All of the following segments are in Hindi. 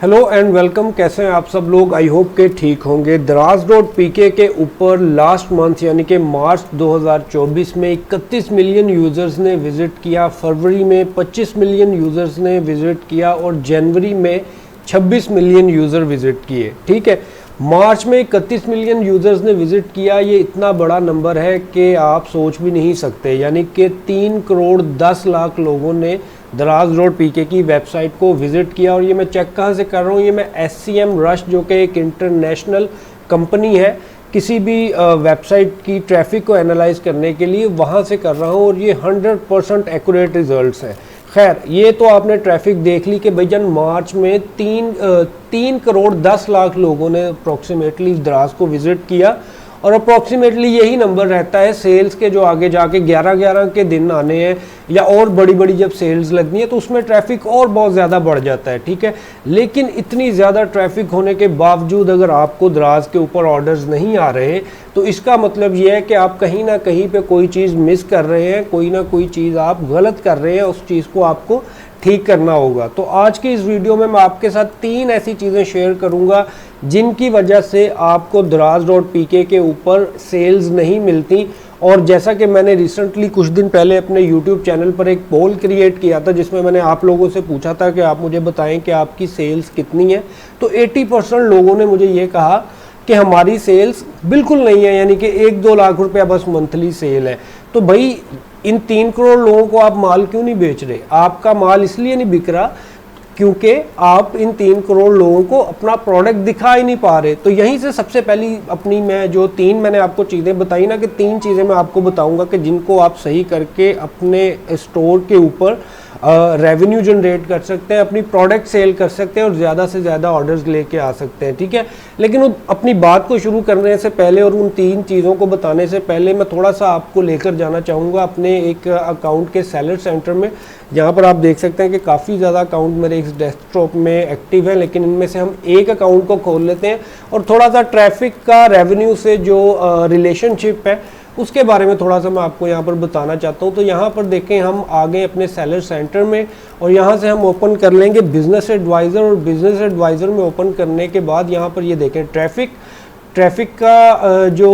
Hello and welcome. कैसे हैं आप सब लोग? आई होप के ठीक होंगे। Daraz.pk के ऊपर लास्ट मंथ यानी कि मार्च 2024 में 31 मिलियन यूज़र्स ने विज़िट किया, फरवरी में 25 मिलियन यूज़र्स ने विज़िट किया और जनवरी में 26 मिलियन यूज़र विज़िट किए। ठीक है, मार्च में 31 मिलियन यूज़र्स ने विज़िट किया। ये इतना बड़ा नंबर है कि आप सोच भी नहीं सकते, यानी कि 3 करोड़ 10 लाख लोगों ने Daraz.pk की वेबसाइट को विज़िट किया। और ये मैं चेक कहाँ से कर रहा हूँ? ये मैं SCM Rush जो कि एक इंटरनेशनल कंपनी है, किसी भी वेबसाइट की ट्रैफिक को एनालाइज करने के लिए वहाँ से कर रहा हूँ और ये 100% एक्यूरेट रिजल्ट्स हैं। खैर, ये तो आपने ट्रैफिक देख ली कि भाईजान मार्च में 3 करोड़ 10 लाख लोगों ने अप्रॉक्सीमेटली दराज को विज़िट किया और अप्रॉक्सीमेटली यही नंबर रहता है सेल्स के, जो आगे जाके 11-11 के दिन आने हैं या और बड़ी बड़ी जब सेल्स लगनी है तो उसमें ट्रैफिक और बहुत ज़्यादा बढ़ जाता है। ठीक है, लेकिन इतनी ज़्यादा ट्रैफिक होने के बावजूद अगर आपको दराज के ऊपर ऑर्डर्स नहीं आ रहे तो इसका मतलब ये है कि आप कहीं ना कहीं पे कोई चीज़ मिस कर रहे हैं, कोई ना कोई चीज़ आप गलत कर रहे हैं, उस चीज़ को आपको ठीक करना होगा। तो आज की इस वीडियो में मैं आपके साथ 3 ऐसी चीज़ें शेयर करूंगा जिनकी वजह से आपको Daraz.pk के ऊपर सेल्स नहीं मिलती। और जैसा कि मैंने रिसेंटली कुछ दिन पहले अपने YouTube चैनल पर एक पोल क्रिएट किया था जिसमें मैंने आप लोगों से पूछा था कि आप मुझे बताएं कि आपकी सेल्स कितनी है, तो 80% लोगों ने मुझे ये कहा कि हमारी सेल्स बिल्कुल नहीं है, यानी कि 1-2 लाख रुपया बस मंथली सेल है। तो भाई इन 3 करोड़ लोगों को आप माल क्यों नहीं बेच रहे? आपका माल इसलिए नहीं बिक रहा क्योंकि आप इन 3 करोड़ लोगों को अपना प्रोडक्ट दिखा ही नहीं पा रहे। तो यहीं से सबसे पहली अपनी मैं जो 3 मैंने आपको चीज़ें बताई ना, कि 3 चीज़ें मैं आपको बताऊंगा कि जिनको आप सही करके अपने स्टोर के ऊपर रेवेन्यू जनरेट कर सकते हैं, अपनी प्रोडक्ट सेल कर सकते हैं और ज़्यादा से ज़्यादा ऑर्डर्स लेके आ सकते हैं। ठीक है, लेकिन अपनी बात को शुरू करने से पहले और उन 3 चीज़ों को बताने से पहले मैं थोड़ा सा आपको लेकर जाना चाहूँगा अपने एक अकाउंट के सेलर सेंटर में, जहाँ पर आप देख सकते हैं कि काफ़ी ज़्यादा अकाउंट मेरे इस डेस्कटॉप में एक्टिव है। लेकिन इनमें से हम एक अकाउंट को खोल लेते हैं और थोड़ा सा ट्रैफिक का रेवेन्यू से जो रिलेशनशिप है उसके बारे में थोड़ा सा मैं आपको यहाँ पर बताना चाहता हूँ। तो यहाँ पर देखें, हम आ गए अपने सेलर सेंटर में और यहाँ से हम ओपन कर लेंगे बिजनेस एडवाइज़र। और बिजनेस एडवाइज़र में ओपन करने के बाद यहाँ पर ये देखें ट्रैफिक का जो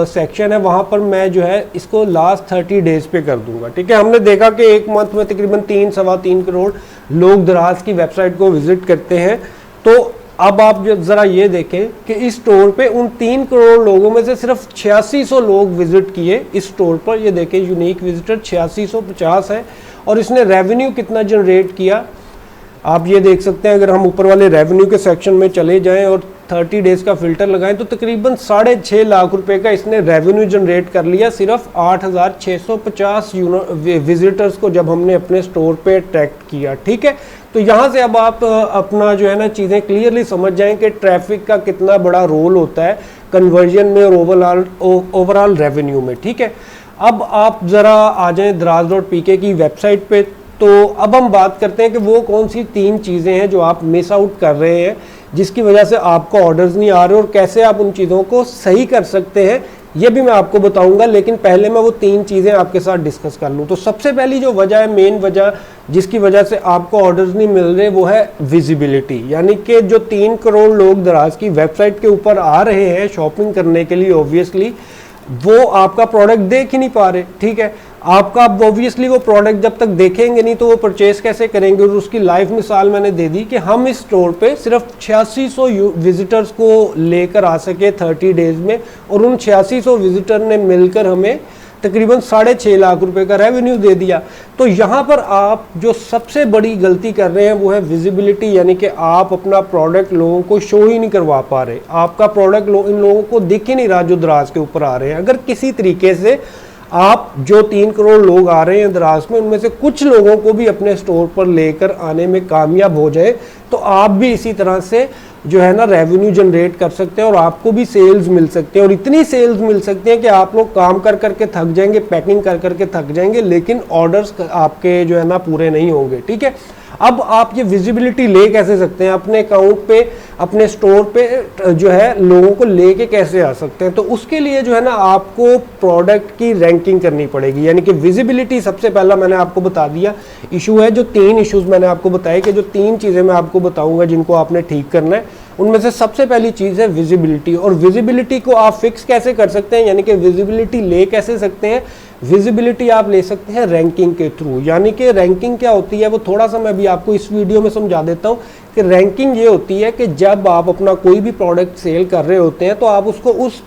सेक्शन है वहाँ पर मैं जो है इसको लास्ट 30 डेज़ पे कर दूंगा। ठीक है, हमने देखा कि एक मंथ में तकरीबन 3-3.25 करोड़ लोग दराज की वेबसाइट को विजिट करते हैं। तो अब आप ज़रा ये देखें कि इस स्टोर पे उन 3 करोड़ लोगों में से सिर्फ 8600 लोग विजिट किए इस स्टोर पर। ये देखें, यूनिक विजिटर 8650 है और इसने रेवेन्यू कितना जनरेट किया आप ये देख सकते हैं। अगर हम ऊपर वाले रेवेन्यू के सेक्शन में चले जाएं और 30 डेज़ का फिल्टर लगाएं तो तकरीबन 6.5 लाख रुपए का इसने रेवेन्यू जनरेट कर लिया सिर्फ 8650 विजिटर्स को जब हमने अपने स्टोर पे अट्रैक्ट किया। ठीक है, तो यहाँ से अब आप अपना जो है ना चीज़ें क्लियरली समझ जाएं कि ट्रैफिक का कितना बड़ा रोल होता है कन्वर्जन में और ओवरऑल रेवेन्यू में। ठीक है, अब आप ज़रा आ जाएं Daraz.pk की वेबसाइट पे। तो अब हम बात करते हैं कि वो कौन सी 3 चीज़ें हैं जो आप मिस आउट कर रहे हैं जिसकी वजह से आपको ऑर्डर्स नहीं आ रहे और कैसे आप उन चीज़ों को सही कर सकते हैं, ये भी मैं आपको बताऊंगा। लेकिन पहले मैं वो 3 चीज़ें आपके साथ डिस्कस कर लूँ। तो सबसे पहली जो वजह है, मेन वजह जिसकी वजह से आपको ऑर्डर्स नहीं मिल रहे, वो है विजिबिलिटी। यानी कि जो 3 करोड़ लोग दराज की वेबसाइट के ऊपर आ रहे हैं शॉपिंग करने के लिए, ऑब्वियसली वो आपका प्रोडक्ट देख ही नहीं पा रहे। ठीक है, आपका ऑब्वियसली वो प्रोडक्ट जब तक देखेंगे नहीं तो वो परचेस कैसे करेंगे। और उसकी लाइव मिसाल मैंने दे दी कि हम इस स्टोर पे सिर्फ 8600 विजिटर्स को लेकर आ सके 30 डेज़ में और उन 8600 विजिटर ने मिलकर हमें तकरीबन 6.5 लाख रुपए का रेवेन्यू दे दिया। तो यहाँ पर आप जो सबसे बड़ी गलती कर रहे हैं वो है विजिबिलिटी, यानी कि आप अपना प्रोडक्ट लोगों को शो ही नहीं करवा पा रहे। आपका प्रोडक्ट इन लोगों को दिख ही नहीं रहा जो दराज के ऊपर आ रहे हैं। अगर किसी तरीके से आप जो 3 करोड़ लोग आ रहे हैं दराज में उनमें से कुछ लोगों को भी अपने स्टोर पर लेकर आने में कामयाब हो जाए तो आप भी इसी तरह से जो है ना रेवेन्यू जनरेट कर सकते हैं और आपको भी सेल्स मिल सकते हैं। और इतनी सेल्स मिल सकती हैं कि आप लोग काम कर करके थक जाएंगे, पैकिंग कर करके थक जाएंगे, लेकिन ऑर्डर्स आपके जो है ना पूरे नहीं होंगे। ठीक है, अब आप ये विजिबिलिटी ले कैसे सकते हैं अपने अकाउंट पे, अपने स्टोर पे जो है लोगों को लेके कैसे आ सकते हैं? तो उसके लिए जो है ना आपको प्रोडक्ट की रैंकिंग करनी पड़ेगी, यानी कि विजिबिलिटी सबसे पहला मैंने आपको बता दिया इशू है। जो 3 इश्यूज मैंने आपको बताए कि जो 3 चीज़ें मैं आपको बताऊंगा जिनको आपने ठीक करना है, उनमें से सबसे पहली चीज़ है विजिबिलिटी। और विजिबिलिटी को आप फिक्स कैसे कर सकते हैं, यानी कि विजिबिलिटी ले कैसे सकते हैं? विजिबिलिटी आप ले सकते हैं रैंकिंग के थ्रू। यानी कि रैंकिंग क्या होती है वो थोड़ा सा मैं भी आपको इस वीडियो में समझा देता हूँ कि रैंकिंग ये होती है कि जब आप अपना कोई भी प्रोडक्ट सेल कर रहे होते हैं तो आप उसको उस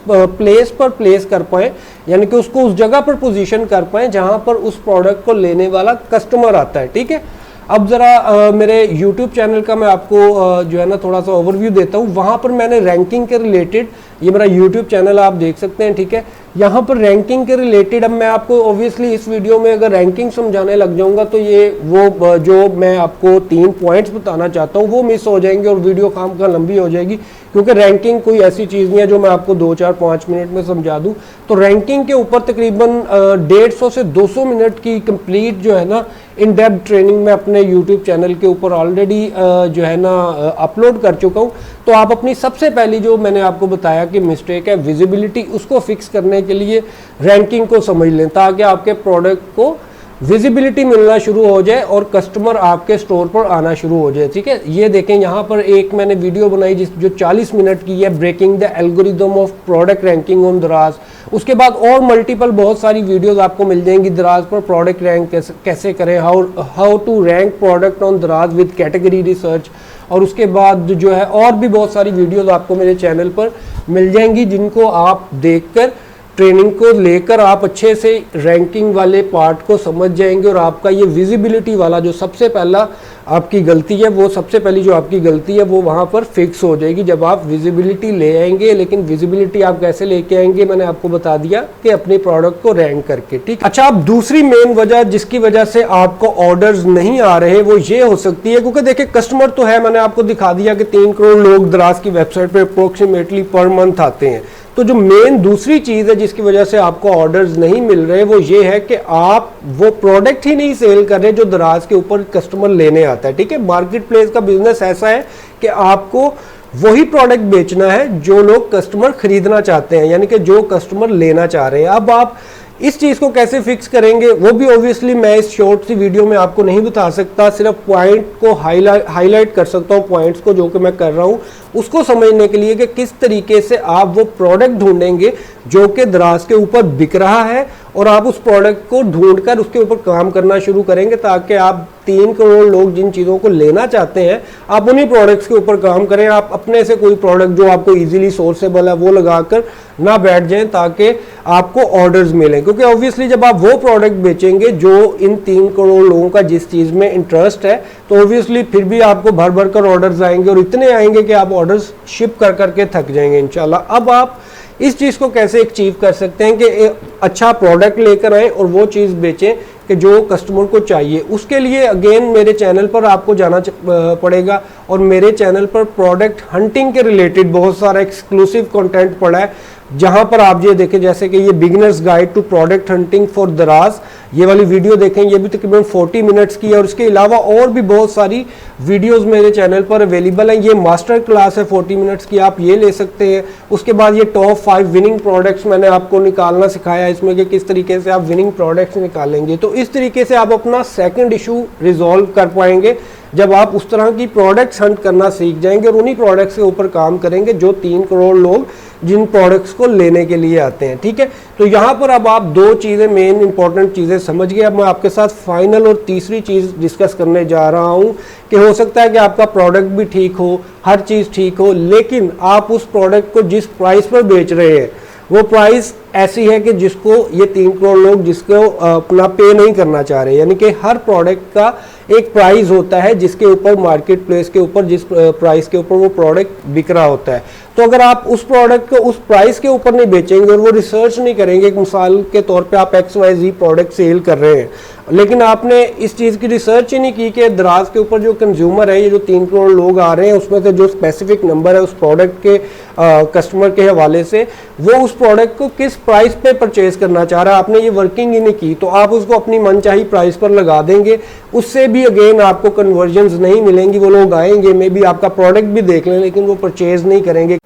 प्लेस पर प्लेस कर पाए, यानी कि उसको उस जगह पर पोजीशन कर पाए जहां पर उस प्रोडक्ट को लेने वाला कस्टमर आता है। ठीक है, अब ज़रा मेरे YouTube चैनल का मैं आपको जो है ना थोड़ा सा ओवरव्यू देता हूँ। वहाँ पर मैंने रैंकिंग के रिलेटेड, ये मेरा YouTube चैनल आप देख सकते हैं, ठीक है। यहाँ पर रैंकिंग के रिलेटेड अब मैं आपको ऑब्वियसली इस वीडियो में अगर रैंकिंग समझाने लग जाऊँगा तो ये वो जो मैं आपको 3 पॉइंट्स बताना चाहता हूँ वो मिस हो जाएंगे और वीडियो खामखा लंबी हो जाएगी, क्योंकि रैंकिंग कोई ऐसी चीज़ नहीं है जो मैं आपको 2, 4, 5 मिनट में समझा दूँ। तो रैंकिंग के ऊपर तकरीबन 150 से 200 मिनट की कंप्लीट जो है ना इन डेप्थ ट्रेनिंग मैं अपने यूट्यूब चैनल के ऊपर ऑलरेडी जो है ना अपलोड कर चुका हूँ। तो आप अपनी सबसे पहली जो मैंने आपको बताया कि मिस्टेक है विजिबिलिटी, उसको फिक्स करने के लिए रैंकिंग को समझ लें ताकि आपके प्रोडक्ट को विजिबिलिटी मिलना शुरू हो जाए और कस्टमर आपके स्टोर पर आना शुरू हो जाए। ठीक है, ये देखें यहाँ पर एक मैंने वीडियो बनाई जो 40 मिनट की है, breaking the algorithm of product ranking on Daraz. उसके बाद और मल्टीपल बहुत सारी वीडियोस आपको मिल जाएंगी दराज पर प्रोडक्ट रैंक कैसे करें, how to rank product on Daraz with category research. और उसके बाद जो है और भी बहुत सारी वीडियोस आपको मेरे चैनल पर मिल जाएंगी जिनको आप देखकर ट्रेनिंग को लेकर आप अच्छे से रैंकिंग वाले पार्ट को समझ जाएंगे और आपका ये विजिबिलिटी वाला जो सबसे पहला आपकी गलती है, वो सबसे पहली जो आपकी गलती है वो वहाँ पर फिक्स हो जाएगी जब आप विजिबिलिटी ले आएंगे। लेकिन विजिबिलिटी आप कैसे लेके आएंगे मैंने आपको बता दिया कि अपने प्रोडक्ट को रैंक करके। ठीक, अच्छा, अब दूसरी मेन वजह जिसकी वजह से आपको ऑर्डर्स नहीं आ रहे वो ये हो सकती है, क्योंकि देखिए कस्टमर तो है, मैंने आपको दिखा दिया कि 3 करोड़ लोग दराज की वेबसाइट पर अप्रोक्सीमेटली पर मंथ आते हैं। तो जो मेन दूसरी चीज़ है जिसकी वजह से आपको ऑर्डर्स नहीं मिल रहे वो ये है कि आप वो प्रोडक्ट ही नहीं सेल कर रहे जो दराज के ऊपर कस्टमर लेने आता है। ठीक है, मार्केट प्लेस का बिजनेस ऐसा है कि आपको वही प्रोडक्ट बेचना है जो लोग कस्टमर खरीदना चाहते हैं, यानी कि जो कस्टमर लेना चाह रहे हैं। अब आप इस चीज़ को कैसे फिक्स करेंगे वो भी ऑब्वियसली मैं इस शॉर्ट सी वीडियो में आपको नहीं बता सकता, सिर्फ पॉइंट को हाईलाइट कर सकता हूँ, पॉइंट्स को जो कि मैं कर रहा हूँ उसको समझने के लिए कि किस तरीके से आप वो प्रोडक्ट ढूंढेंगे जो कि दराज के ऊपर बिक रहा है और आप उस प्रोडक्ट को ढूंढकर उसके ऊपर काम करना शुरू करेंगे ताकि आप 3 करोड़ लोग जिन चीज़ों को लेना चाहते हैं आप उन्हीं प्रोडक्ट्स के ऊपर काम करें। आप अपने से कोई प्रोडक्ट जो आपको इजीली सोर्सेबल है वो लगाकर ना बैठ जाएं ताकि आपको ऑर्डर्स मिलें, क्योंकि ऑब्वियसली जब आप वो प्रोडक्ट बेचेंगे जो इन 3 करोड़ लोगों का जिस चीज़ में इंटरेस्ट है तो ऑब्वियसली फिर भी आपको भर भर कर ऑर्डर्स आएंगे और इतने आएंगे कि आप ऑर्डर्स शिप कर करके थक जाएंगे इंशाल्लाह। अब आप इस चीज़ को कैसे अचीव कर सकते हैं कि अच्छा प्रोडक्ट लेकर आए और वो चीज़ बेचें कि जो कस्टमर को चाहिए। उसके लिए अगेन मेरे चैनल पर आपको जाना पड़ेगा और मेरे चैनल पर प्रोडक्ट हंटिंग के रिलेटेड बहुत सारा एक्सक्लूसिव कंटेंट पड़ा है, जहां पर आप ये देखें जैसे कि ये beginners guide to product hunting for Daraz, ये वाली वीडियो देखें, ये भी तकरीबन 40 मिनट्स की है और इसके अलावा और भी बहुत सारी वीडियोस मेरे चैनल पर अवेलेबल हैं। ये मास्टर क्लास है 40 मिनट्स की, आप ये ले सकते हैं। उसके बाद ये टॉप 5 विनिंग प्रोडक्ट्स मैंने आपको निकालना सिखाया इसमें कि किस तरीके से आप विनिंग प्रोडक्ट्स निकालेंगे। तो इस तरीके से आप अपना सेकंड इशू रिजॉल्व कर पाएंगे जब आप उस तरह की प्रोडक्ट्स हंट करना सीख जाएंगे और उन्हीं प्रोडक्ट्स के ऊपर काम करेंगे जो 3 करोड़ लोग जिन प्रोडक्ट्स को लेने के लिए आते हैं। ठीक है, तो यहाँ पर अब आप 2 चीज़ें मेन इंपॉर्टेंट चीज़ें समझ गए। अब मैं आपके साथ फाइनल और तीसरी चीज़ डिस्कस करने जा रहा हूँ कि हो सकता है कि आपका प्रोडक्ट भी ठीक हो, हर चीज़ ठीक हो, लेकिन आप उस प्रोडक्ट को जिस प्राइस पर बेच रहे हैं वो प्राइस ऐसी है कि जिसको ये 3 करोड़ लोग जिसको अपना पे नहीं करना चाह रहे, यानी कि हर प्रोडक्ट का एक प्राइस होता है जिसके ऊपर मार्केट प्लेस के ऊपर जिस प्राइस के ऊपर वो प्रोडक्ट बिक रहा होता है। तो अगर आप उस प्रोडक्ट को उस प्राइस के ऊपर नहीं बेचेंगे और वो रिसर्च नहीं करेंगे, एक मिसाल के तौर पे आप XYZ प्रोडक्ट सेल कर रहे हैं लेकिन आपने इस चीज़ की रिसर्च ही नहीं की कि दराज के ऊपर जो कंज्यूमर है, ये जो 3 करोड़ लोग आ रहे हैं उसमें से जो स्पेसिफिक नंबर है उस प्रोडक्ट के कस्टमर के हवाले से, वो उस प्रोडक्ट को किस प्राइस पे परचेज करना चाह रहा है, आपने ये वर्किंग ही नहीं की तो आप उसको अपनी मनचाही प्राइस पर लगा देंगे, उससे भी अगेन आपको कन्वर्जन्स नहीं मिलेंगी। वो लोग आएंगे, मे बी आपका प्रोडक्ट भी देख लें, लेकिन वो परचेज नहीं करेंगे।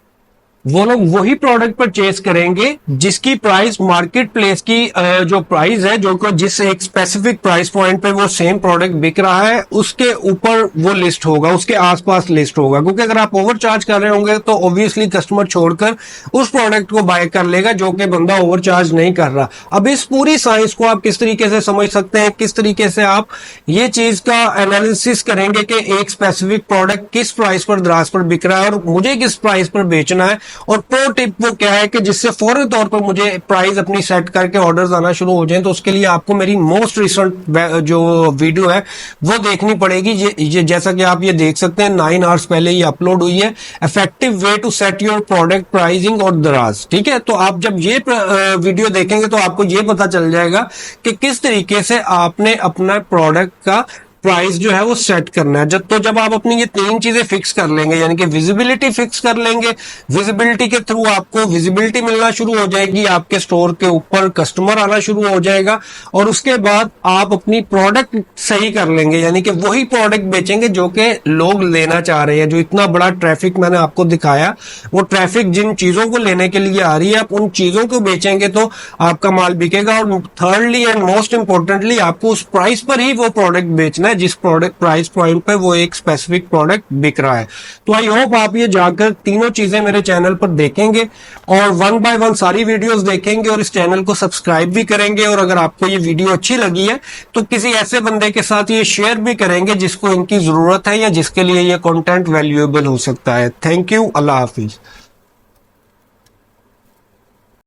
वो लोग वही प्रोडक्ट परचेज करेंगे जिसकी प्राइस मार्केट प्लेस की जो प्राइस है, जो को जिस एक स्पेसिफिक प्राइस पॉइंट पे वो सेम प्रोडक्ट बिक रहा है, उसके ऊपर वो लिस्ट होगा, उसके आसपास लिस्ट होगा। क्योंकि अगर आप ओवर चार्ज कर रहे होंगे तो ऑब्वियसली कस्टमर छोड़कर उस प्रोडक्ट को बाय कर लेगा जो कि बंदा ओवर चार्ज नहीं कर रहा। अब इस पूरी साइंस को आप किस तरीके से समझ सकते हैं, किस तरीके से आप ये चीज का एनालिसिस करेंगे कि एक स्पेसिफिक प्रोडक्ट किस प्राइस पर दराज पर बिक रहा है और मुझे किस प्राइस पर बेचना है। और प्रो टिप वो क्या है कि जिससे फौरन तौर पर मुझे प्राइस अपनी सेट करके ऑर्डर्स आना शुरू हो जाएं, तो उसके लिए आपको मेरी मोस्ट रिसेंट जो वीडियो है वो देखनी पड़ेगी। ये जैसा कि आप ये देख सकते हैं 9 आवर्स पहले ये अपलोड हुई है, effective way to set your product pricing और दराज। ठीक है, तो आप जब ये वीडियो देखेंगे तो आपको ये पता चल जाएगा कि किस तरीके से आपने अपना प्रोडक्ट का प्राइस जो है वो सेट करना है। जब आप अपनी ये 3 चीजें फिक्स कर लेंगे, यानी कि विजिबिलिटी फिक्स कर लेंगे, विजिबिलिटी के थ्रू आपको विजिबिलिटी मिलना शुरू हो जाएगी, आपके स्टोर के ऊपर कस्टमर आना शुरू हो जाएगा, और उसके बाद आप अपनी प्रोडक्ट सही कर लेंगे, यानी कि वही प्रोडक्ट बेचेंगे जो कि लोग लेना चाह रहे हैं। जो इतना बड़ा ट्रैफिक मैंने आपको दिखाया, वो ट्रैफिक जिन चीजों को लेने के लिए आ रही है, आप उन चीजों को बेचेंगे तो आपका माल बिकेगा। और थर्डली एंड मोस्ट इंपॉर्टेंटली आपको उस प्राइस पर ही वो प्रोडक्ट बेचना है जिस प्रोडक्ट प्राइस पॉइंट पे वो एक स्पेसिफिक प्रोडक्ट बिक रहा है। तो आई होप आप ये जाकर तीनों चीजें मेरे चैनल पर देखेंगे और 1 बाय 1 सारी वीडियोस देखेंगे और इस चैनल को सब्सक्राइब भी करेंगे। और अगर आपको ये वीडियो अच्छी लगी है तो किसी ऐसे बंदे के साथ ये शेयर भी करेंगे जिसको इनकी जरूरत है या जिसके लिए ये कंटेंट वैल्यूएबल हो सकता है। Thank you, Allah Hafiz.